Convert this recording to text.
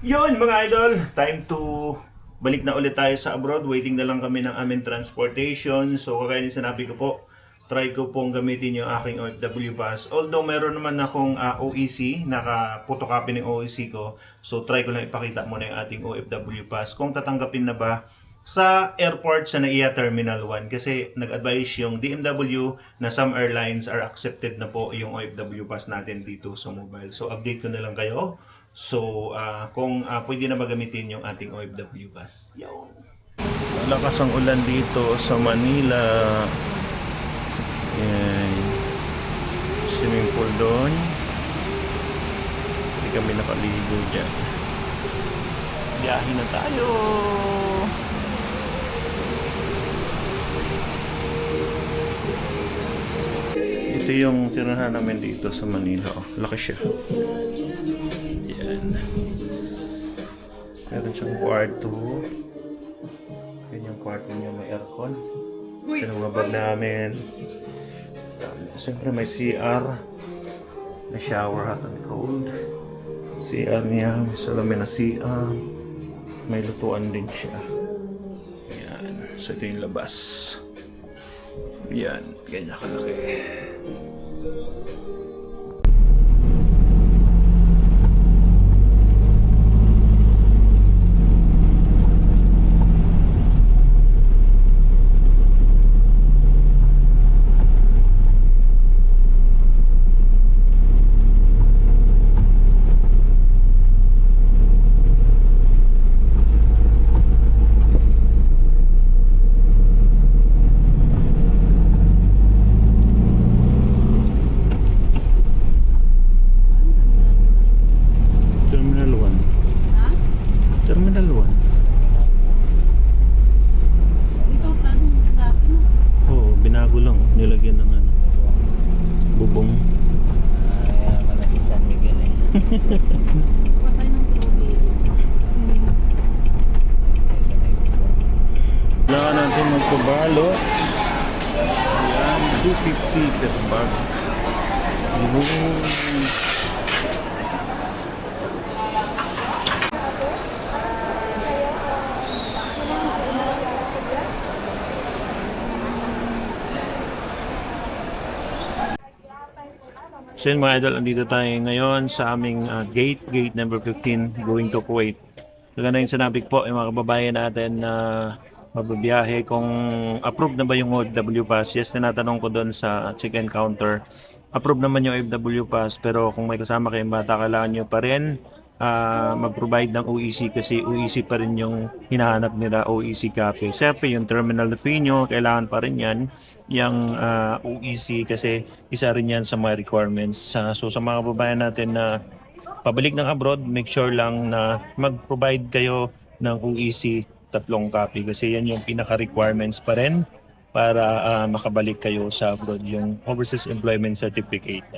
Yun mga idol, time to balik na ulit tayo sa abroad. Waiting na lang kami ng aming transportation. So kagaya din sinabi ko po, try ko pong gamitin yung aking OFW pass. Although meron naman akong OEC, naka-photocopy ng OEC ko. So try ko lang ipakita muna yung ating OFW pass. Kung tatanggapin na ba sa airport sa NAIA Terminal 1. Kasi nag-advise yung DMW na some airlines are accepted na po yung OFW pass natin dito sa mobile. So update ko na lang kayo. So, kung pwede na magamitin yung ating OFW pass. Yun. Malakas ang ulan dito sa Manila. Yan. Swimming pool doon. Hindi kami nakaligo dyan. Biyahe na tayo. Ito yung tirahan namin dito sa Manila. Oh, laki siya. Yan. Meron siyang kwarto. Yan yung kwarto niya, may aircon. Ito yung mga bag namin. Siyempre may CR. May shower, hot and cold. CR niya, may salamin na CR. May lutuan din siya. Yan. So ito yung labas. Yan. Ganyan kalaki. Terminal 1. Ito parang dati na. Oo, binago lang. Nilagyan ng ano, bubong. Wala si San Miguel eh. Patay ng strawberries. Sa may bubong. Kailangan natin magpabalo. Yan, 250 per bag. So yun mga idol, andito tayo ngayon sa aming gate number 15, going to Kuwait. Kaganda yung sinabi ko po, yung mga kababayan natin na mababiyahe, kung approved na ba yung OFW pass. Yes, tinatanong ko doon sa check-in counter. Approved naman yung OFW pass, pero kung may kasama kayong bata, kailangan nyo pa rin mag-provide ng OEC kasi OEC pa rin yung hinahanap nila, OEC copy. Siyempre, yung terminal fee nyo, kailangan pa rin yan, yung OEC kasi isa rin yan sa mga requirements. So sa mga kababayan natin na pabalik ng abroad, make sure lang na mag-provide kayo ng OEC 3 copy kasi yan yung pinaka-requirements pa rin para makabalik kayo sa abroad, yung Overseas Employment Certificate.